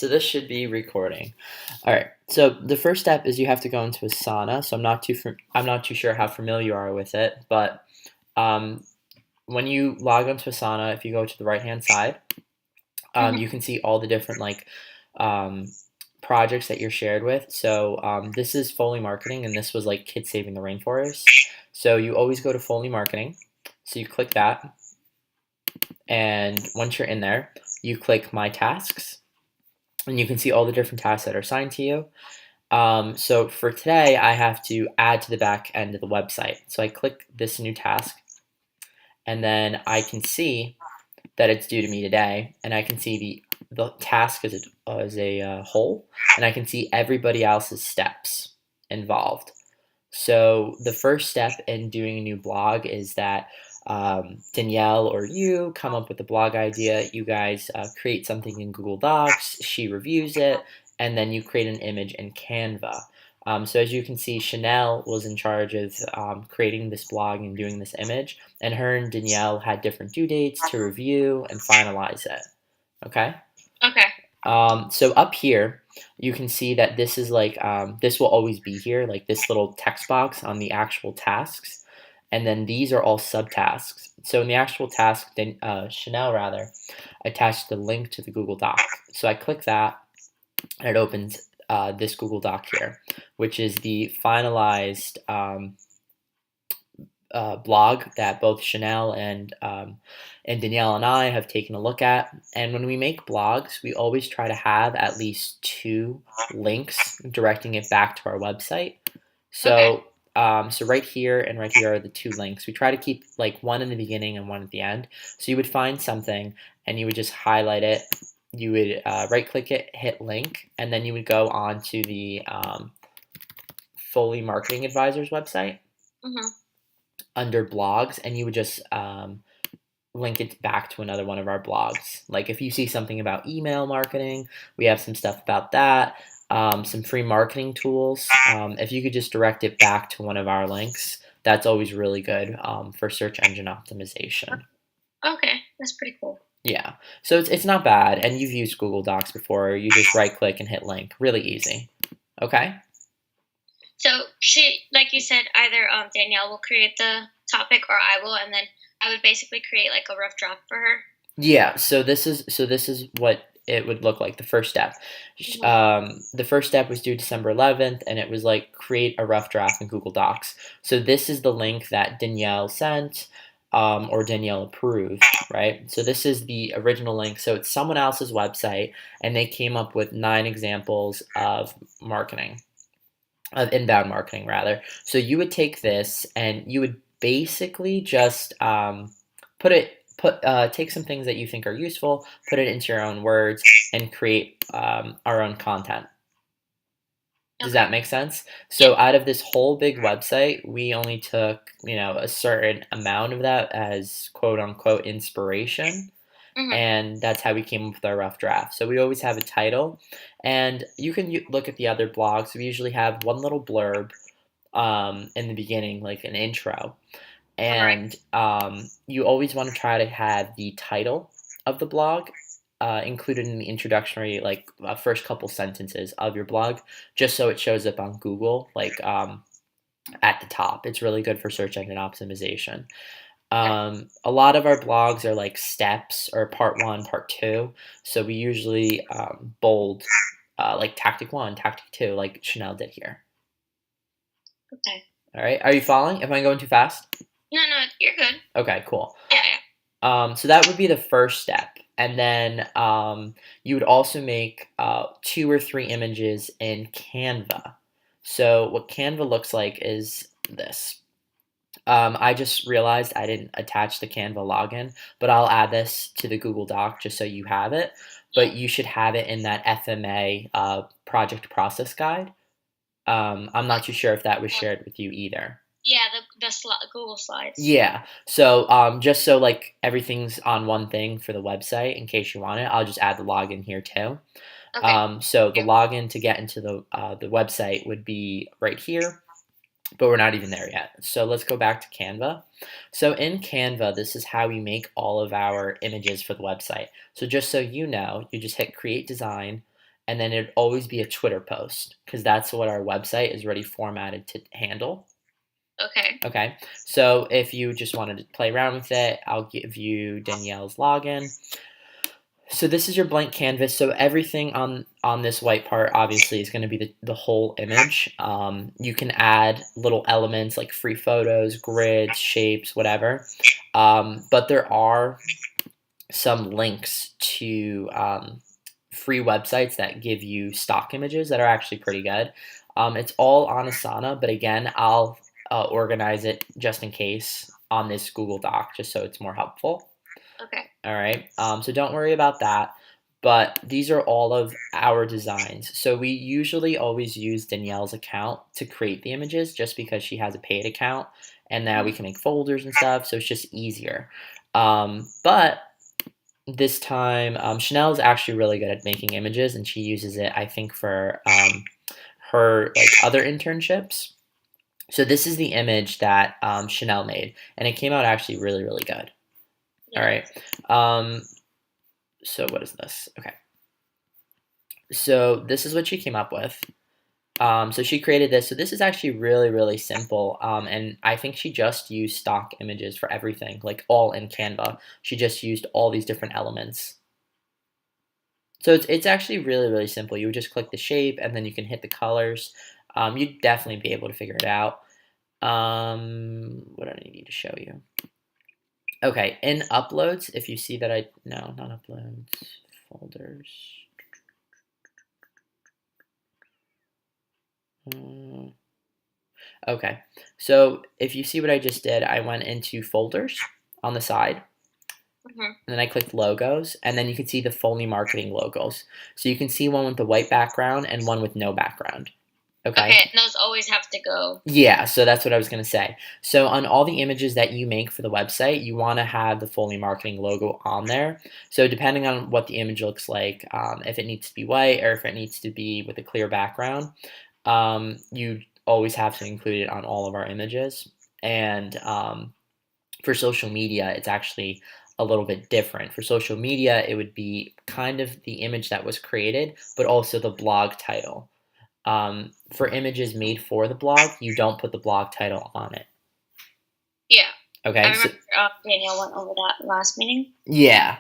So this should be recording. All right. So the first step is you have to go into Asana. So I'm not too sure how familiar you are with it, but um, when you log into Asana, if you go to the right hand side, Mhm. you can see all the different um, projects that you're shared with. So this is Foley Marketing, and this was like Kids Saving the Rainforest. So you always go to Foley Marketing. So you click that, and once you're in there, you click My Tasks, and you can see all the different tasks that are assigned to you. So for today, I have to add to the back end of the website. So I click this new task, and then I can see that it's due to me today, and I can see the task as a whole, and I can see everybody else's steps involved. So the first step in doing a new blog is that Danielle or you come up with a blog idea. You guys create something in Google Docs. She reviews it, and then you create an image in Canva. So as you can see, Chanel was in charge of creating this blog and doing this image, and her and Danielle had different due dates to review and finalize it. Okay. Okay. So up here, you can see that this is this will always be here, like this little text box on the actual tasks, and then these are all subtasks. So in the actual task, then Chanel rather attached the link to the Google Doc. So I click that, and it opens this Google Doc here, which is the finalized blog that both Chanel and Danielle and I have taken a look at. And when we make blogs, we always try to have at least two links directing it back to our website. Okay. So right here and right here are the two links. We try to keep like one in the beginning and one at the end. So you would find something and you would just highlight it. You would right click it, hit link, and then you would go on to the Foley Marketing Advisors website Mhm. under blogs, and you would just link it back to another one of our blogs. Like if you see something about email marketing, we have some stuff about that, some free marketing tools. If you could just direct it back to one of our links, that's always really good for search engine optimization. Okay. That's pretty cool. Yeah, so it's not bad, and you've used Google Docs before. You just right click and hit link. Really easy. Okay. So she, like you said, either Danielle will create the topic or I will, and then I would basically create like a rough draft for her. Yeah, so this is what it would look like. The first step, Mhm. the first step was due December 11th, and it was like create a rough draft in Google Docs. So this is the link that Danielle sent, or Danielle approved, right? So this is the original link. So it's someone else's website, and they came up with 9 examples of marketing, of inbound marketing rather. So you would take this and you would basically just put take some things that you think are useful, put it into your own words, and create our own content. Does Okay. that make sense? Yeah. So out of this whole big website, we only took, a certain amount of that as quote unquote inspiration, Mhm. and that's how we came up with our rough draft. So we always have a title, and you can look at the other blogs. We usually have one little blurb in the beginning, like an intro, All right. and you always want to try to have the title of the blog included in the introductory, like first couple sentences of your blog, just so it shows up on Google, like at the top. It's really good for search engine optimization. Okay. A lot of our blogs are like steps or part one, part two. So we usually bold like tactic one, tactic two, like Chanel did here. Okay. All right. Are you following? Am I going too fast? No, no, you're good. Okay, cool. Yeah, yeah. So that would be the first step. And then you would also make 2 or 3 images in Canva. So what Canva looks like is this. I just realized I didn't attach the Canva login, but I'll add this to the Google Doc just so you have it. Yeah. But you should have it in that FMA project process guide. I'm not too sure if that was shared with you either. Yeah, Google Slides. Yeah. So just so like everything's on one thing for the website, in case you want it, I'll just add the login here too. Okay. So the Yeah. login to get into the website would be right here, but we're not even there yet. So let's go back to Canva. So in Canva, this is how we make all of our images for the website. So just so you know, you just hit create design, and then it'd always be a Twitter post because that's what our website is already formatted to handle. Okay. Okay, so if you just wanted to play around with it, I'll give you Danielle's login. So this is your blank canvas. So everything on this white part obviously is going to be the whole image. You can add little elements like free photos, grids, shapes, whatever. But there are some links to free websites that give you stock images that are actually pretty good. It's all on Asana, but again, I'll organize it just in case on this Google Doc, just so it's more helpful. Okay. All right. So don't worry about that. But these are all of our designs. So we usually always use Danielle's account to create the images just because she has a paid account and now we can make folders and stuff. So it's just easier. But this time, Chanel is actually really good at making images and she uses it, I think, for her like other internships. So this is the image that Chanel made and it came out actually really, really good. All right. So what is this? Okay. So this is what she came up with. So she created this. So this is actually really, really simple. And I think she just used stock images for everything, like all in Canva. She just used all these different elements. So it's actually really, really simple. You would just click the shape and then you can hit the colors. You'd definitely be able to figure it out. What do I need to show you? Okay, in uploads, if you see that no, not uploads, folders. Okay, so if you see what I just did, I went into folders on the side, and then I clicked logos, and then you can see the Foley Marketing logos. So you can see one with the white background and one with no background. Okay, and those always have to go. Yeah, so that's what I was going to say. So on all the images that you make for the website, you want to have the Foley Marketing logo on there. So depending on what the image looks like, if it needs to be white or if it needs to be with a clear background, you always have to include it on all of our images. And for social media, it's actually a little bit different. For social media, it would be kind of the image that was created, but also the blog title. For images made for the blog, you don't put the blog title on it. Yeah. Okay. I remember Danielle went over that last meeting. Yeah.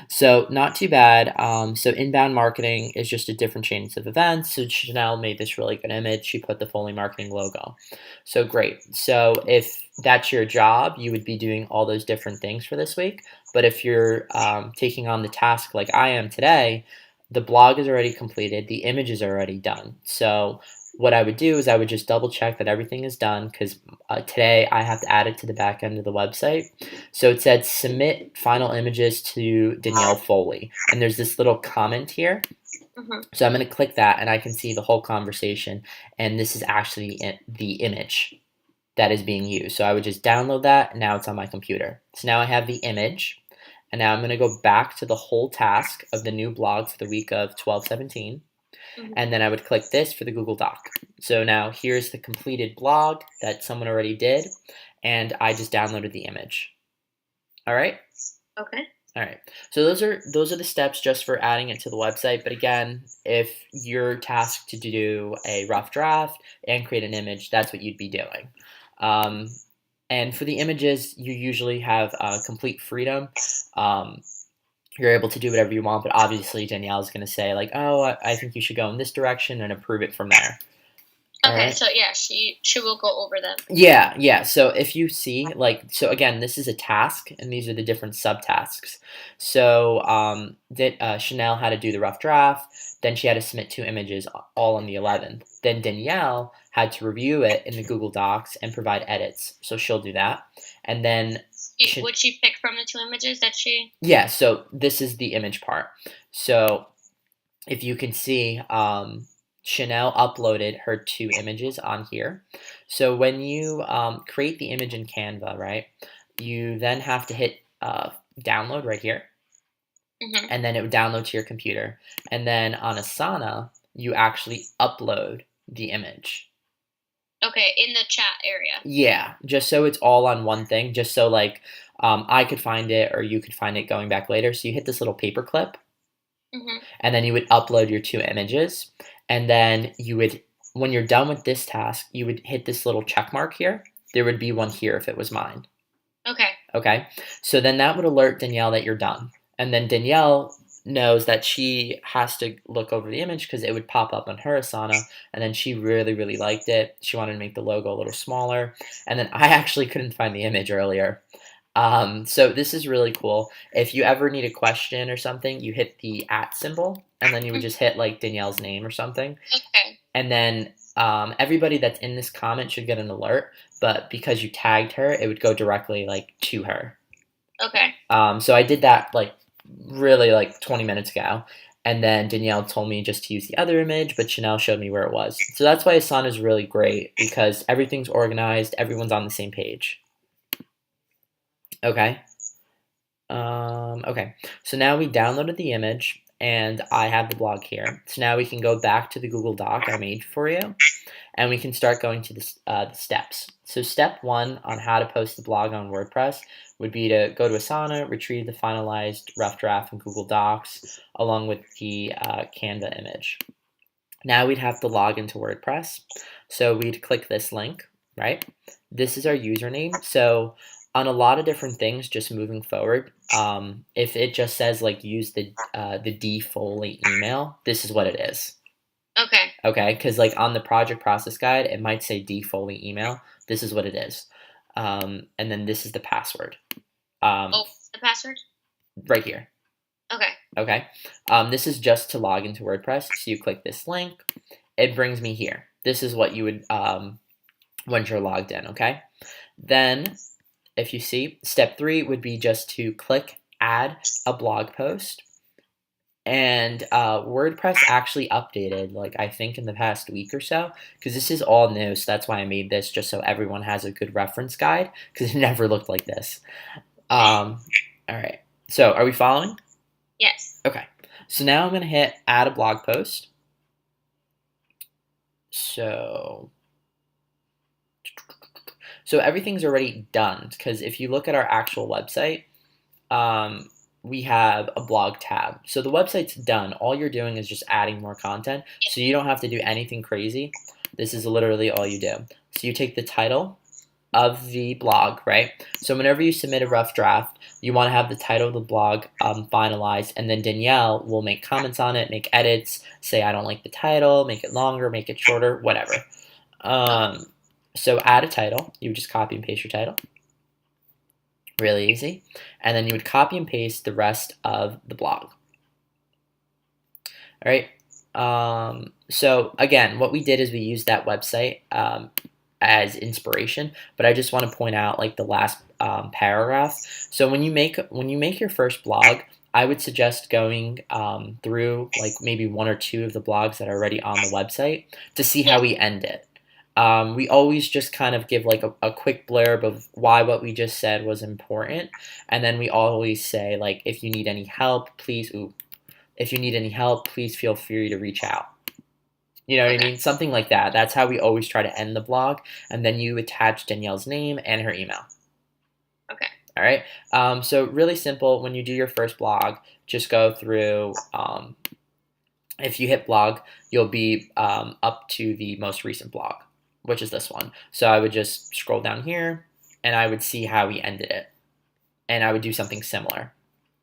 So not too bad. So inbound marketing is just a different chains of events. So Chanel made this really good image. She put the Foley Marketing logo. So great. So if that's your job, you would be doing all those different things for this week. But if you're taking on the task like I am today, the blog is already completed. The images are already done. So what I would do is I would just double check that everything is done because today I have to add it to the back end of the website. So it said submit final images to Danielle Foley. And there's this little comment here. So I'm going to click that and I can see the whole conversation. And this is actually the image that is being used. So I would just download that. And now it's on my computer. So now I have the image. And now I'm going to go back to the whole task of the new blog for the week of 12/17. And then I would click this for the Google Doc. So now here's the completed blog that someone already did, and I just downloaded the image. All right? Okay. All right. So those are the steps just for adding it to the website. But again, if you're tasked to do a rough draft and create an image, that's what you'd be doing. And for the images, you usually have complete freedom. You're able to do whatever you want, but obviously Danielle is going to say like, oh, I think you should go in this direction and approve it from there. Okay, right? So yeah, she will go over them. Yeah. So if you see, so again, this is a task, and these are the different subtasks. So Chanel had to do the rough draft, then she had to submit 2 images all on the 11th. Then Danielle had to review it in the Google Docs and provide edits, so she'll do that. And then would she pick from the 2 images that she? Yeah, so this is the image part. So if you can see, Chanel uploaded her 2 images on here. So when you create the image in Canva, right, you then have to hit download right here. And then it would download to your computer. And then on Asana, you actually upload the image. Okay, in the chat area. Yeah, just so it's all on one thing, just so I could find it or you could find it going back later. So you hit this little paper clip. Mhm. And then you would upload your 2 images, and then you would, when you're done with this task, you would hit this little check mark here. There would be one here if it was mine. Okay. Okay, so then that would alert Danielle that you're done, and then Danielle knows that she has to look over the image because it would pop up on her Asana, and then she really, really liked it. She wanted to make the logo a little smaller, and then I actually couldn't find the image earlier. So this is really cool. If you ever need a question or something, you hit the @ symbol, and then you would Mhm. just hit like Danielle's name or something, Okay. and then everybody that's in this comment should get an alert. But because you tagged her, it would go directly like to her. Okay. So I did that like really like 20 minutes ago, and then Danielle told me just to use the other image, but Chanel showed me where it was. So that's why Asana is really great because everything's organized, everyone's on the same page. Okay. Okay, so now we downloaded the image and I have the blog here. So now we can go back to the Google Doc I made for you, and we can start going to the steps. So step 1 on how to post the blog on WordPress would be to go to Asana, retrieve the finalized rough draft in Google Docs along with the Canva image. Now we'd have to log into WordPress. So we'd click this link, right? This is our username. So on a lot of different things, just moving forward, if it just says like use the D Foley email, this is what it is. Okay. Okay, because like on the project process guide, it might say D Foley email. This is what it is, and then this is the password. Oh, the password? Right here. Okay. Okay, this is just to log into WordPress. So you click this link, it brings me here. This is what you would once you're logged in. Okay, then if you see, step 3 would be just to click add a blog post. And WordPress actually updated, like I think in the past week or so, because this is all new. So that's why I made this, just so everyone has a good reference guide, because it never looked like this. All right. So are we following? Yes. Okay. So now I'm going to hit add a blog post. So everything's already done, because if you look at our actual website, we have a blog tab. So the website's done. All you're doing is just adding more content. So you don't have to do anything crazy. This is literally all you do. So you take the title of the blog, right? So whenever you submit a rough draft, you want to have the title of the blog finalized, and then Danielle will make comments on it, make edits, say I don't like the title, make it longer, make it shorter, whatever. So add a title. You would just copy and paste your title. Really easy. And then you would copy and paste the rest of the blog. All right. So again, what we did is we used that website as inspiration, but I just want to point out like the last paragraph. So when you make your first blog, I would suggest going through like maybe 1 or 2 of the blogs that are already on the website to see how we end it. We always just kind of give like a quick blurb of why what we just said was important, and then we always say like if you need any help, please feel free to reach out. You know what I mean? Something like that. That's how we always try to end the blog, and then you attach Danielle's name and her email. Okay. All right. So really simple. When you do your first blog, just go through. If you hit blog, you'll be up to the most recent blog, which is this one. So I would just scroll down here, and I would see how we ended it, and I would do something similar.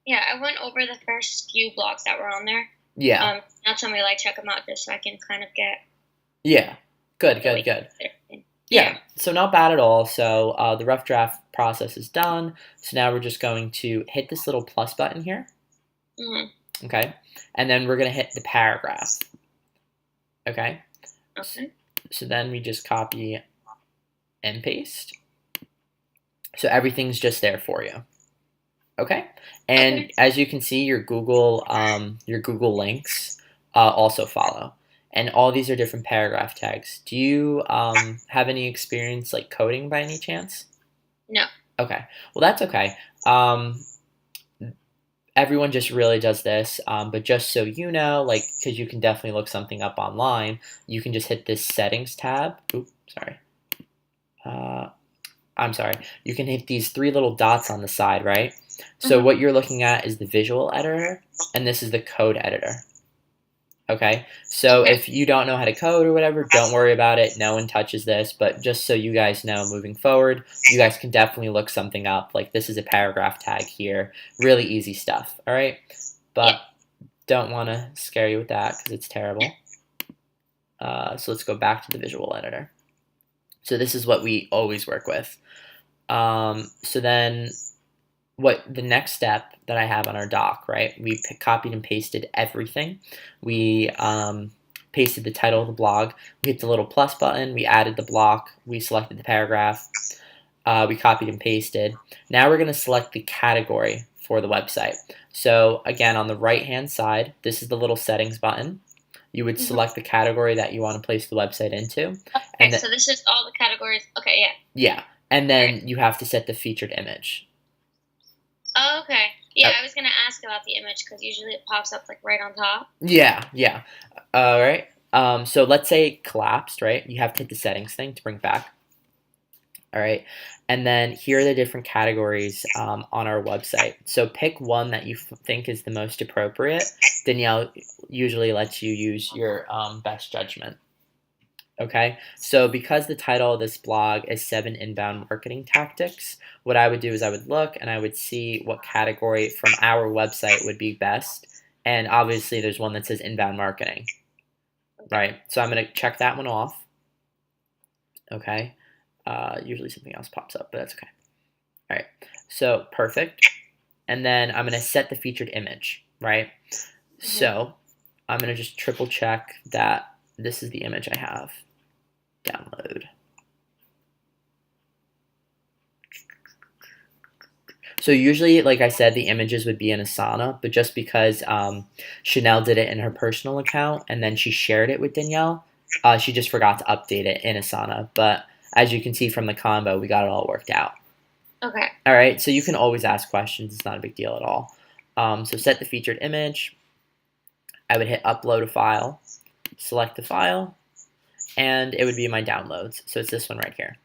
Yeah, I went over the first few blogs that were on there. Yeah. Now tell me, like, check them out just so I can kind of get. Yeah. Good. Yeah. So not bad at all. So the rough draft process is done. So now we're just going to hit this little plus button here. Mm-hmm. Okay. And then we're going to hit the paragraph. Okay. Okay. So then we just copy and paste. So everything's just there for you. Okay. And as you can see, your Google links also follow. And all these are different paragraph tags. Do you have any experience like coding by any chance? No. Okay. Well, that's okay. Everyone just really does this, but just so you know, like, because you can definitely look something up online, you can just hit this settings tab. Oops, sorry. I'm sorry. You can hit these 3 little dots on the side, right? So what you're looking at is the visual editor, and this is the code editor. Okay, so if you don't know how to code or whatever, don't worry about it. No one touches this, but just so you guys know moving forward, you guys can definitely look something up. Like this is a paragraph tag here. Really easy stuff, all right? But don't want to scare you with that because it's terrible. So let's go back to the visual editor. So this is what we always work with. So then what the next step that I have on our doc, right? We copied and pasted everything. We pasted the title of the blog. We hit the little plus button. We added the block. We selected the paragraph. We copied and pasted. Now we're going to select the category for the website. So again, on the right-hand side, this is the little settings button. You would select the category that you want to place the website into. Okay, so this is all the categories. Okay, yeah. Yeah, and then you have to set the featured image. Oh, okay. Yeah, I was going to ask about the image because usually it pops up like right on top. Yeah. All right. So let's say it collapsed, right? You have to hit the settings thing to bring it back. All right. And then here are the different categories on our website. So pick one that you think is the most appropriate. Danielle usually lets you use your best judgment. Okay, so because the title of this blog is 7 Inbound Marketing Tactics, what I would do is I would look and I would see what category from our website would be best. And obviously there's one that says inbound marketing, right? So I'm going to check that one off. Okay, usually something else pops up, but that's okay. All right, so perfect. And then I'm going to set the featured image, right? So I'm going to just triple check that this is the image I have. Download. So usually, like I said, the images would be in Asana, but just because Chanel did it in her personal account and then she shared it with Danielle, she just forgot to update it in Asana. But as you can see from the combo, we got it all worked out. Okay. All right, so you can always ask questions. It's not a big deal at all. So set the featured image. I would hit upload a file, select the file, and it would be my downloads. So it's this one right here.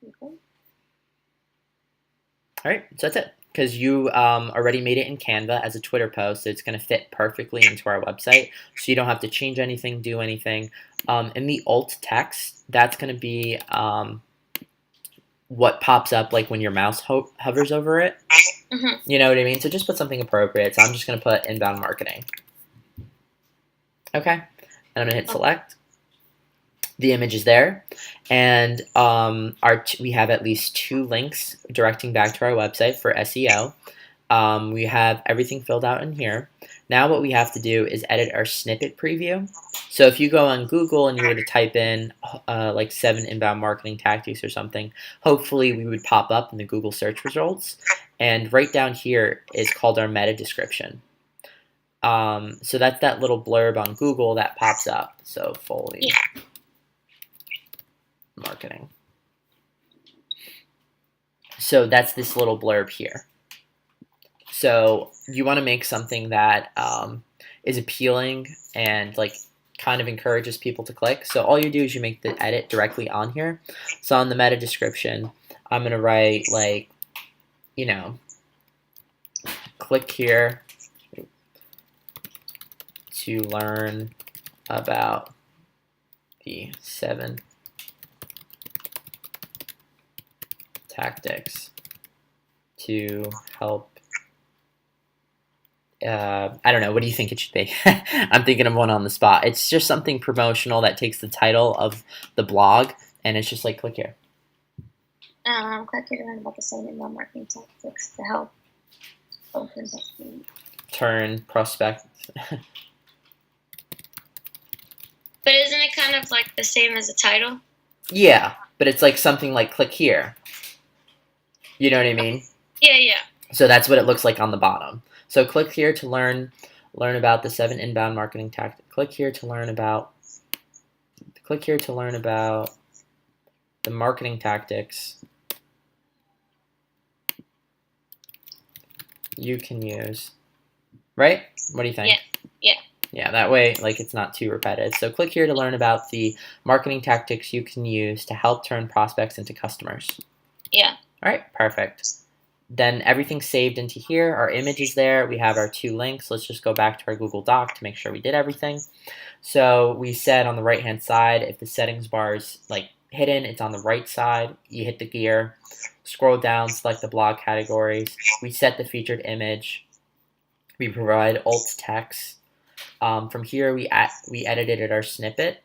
Okay. All right, so that's it. Because you already made it in Canva as a Twitter post, so it's going to fit perfectly into our website. So you don't have to change anything, do anything. In the alt text, that's going to be what pops up like when your mouse hovers over it. You know what I mean? So just put something appropriate. So I'm just going to put inbound marketing. Okay, and I'm going to hit select. The image is there, and we have at least 2 links directing back to our website for SEO. We have everything filled out in here. Now what we have to do is edit our snippet preview. So if you go on Google and you were to type in like 7 inbound marketing tactics or something, hopefully we would pop up in the Google search results. And right down here is called our meta description. So that's that little blurb on Google that pops up. So Foley marketing. So that's this little blurb here. So you want to make something that is appealing and like kind of encourages people to click. So all you do is you make the edit directly on here. So on the meta description, I'm going to write like, you know, click here to learn about the 7 tactics to help. I don't know. What do you think it should be? I'm thinking of one on the spot. It's just something promotional that takes the title of the blog, and it's just like, click here. Click here to learn about the 7 inbound marketing tactics to help open turn prospect. But isn't it kind of like the same as the title? Yeah, but it's like something like click here. You know what I mean? Yeah. So that's what it looks like on the bottom. So click here to learn about the 7 inbound marketing tactics. Click here to learn about the marketing tactics you can use. Right? What do you think? Yeah. Yeah, that way like it's not too repetitive. So click here to learn about the marketing tactics you can use to help turn prospects into customers. Yeah. All right, perfect. then everything's saved into here. Our image is there. We have our 2 links. Let's just go back to our Google Doc to make sure we did everything. So we said on the right-hand side, if the settings bar is like hidden, it's on the right side. You hit the gear, scroll down, select the blog categories. We set the featured image. We provide alt text. From here, we edited our snippet,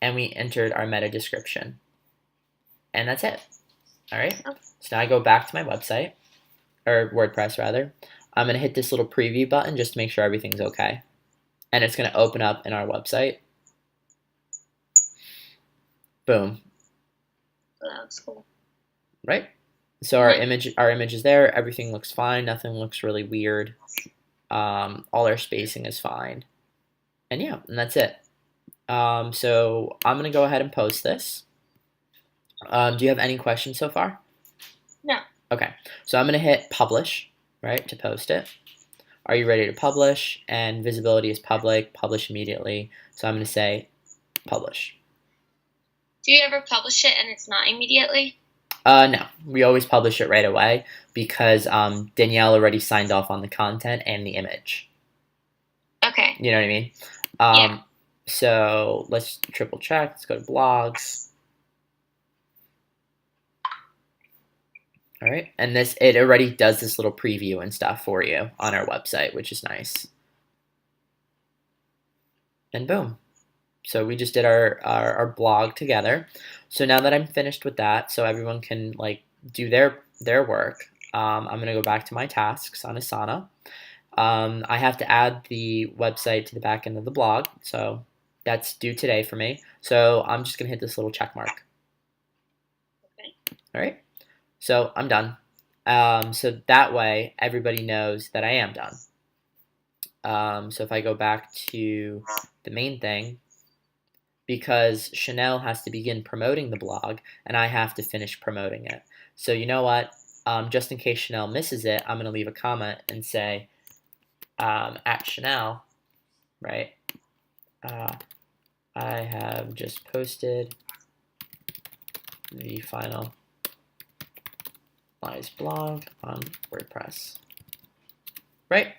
and we entered our meta description. And that's it. All right. So now I go back to my website, or WordPress rather. I'm going to hit this little preview button just to make sure everything's okay. And it's going to open up in our website. Boom. Oh, that looks cool. Right? So our image is there. Everything looks fine. Nothing looks really weird. All our spacing is fine. And yeah, and that's it. So I'm going to go ahead and post this. Do you have any questions so far? No. Okay. So I'm going to hit publish, right, to post it. Are you ready to publish? And visibility is public, publish immediately. So I'm going to say publish. Do you ever publish it and it's not immediately? No, we always publish it right away because Danielle already signed off on the content and the image. Okay. You know what I mean? Yeah. So let's triple check. Let's go to blogs. All right, and it already does this little preview and stuff for you on our website, which is nice. And boom. So we just did our blog together. So now that I'm finished with that, so everyone can like do their work, I'm gonna go back to my tasks on Asana. I have to add the website to the back end of the blog, so that's due today for me. So I'm just gonna hit this little check mark. Okay. All right. So I'm done. So that way everybody knows that I am done. So if I go back to the main thing, because Chanel has to begin promoting the blog and I have to finish promoting it. So you know what? Just in case Chanel misses it, I'm going to leave a comment and say, at Chanel, right? I have just posted the finalized blog on WordPress, right?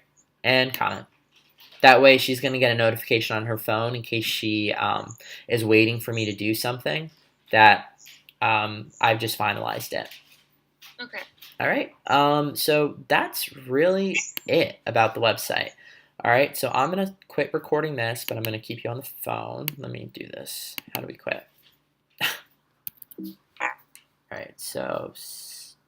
And comment. That way she's going to get a notification on her phone in case she is waiting for me to do something that I've just finalized it. Okay. All right. So that's really it about the website. All right. So I'm going to quit recording this, but I'm going to keep you on the phone. Let me do this. How do we quit? All right. So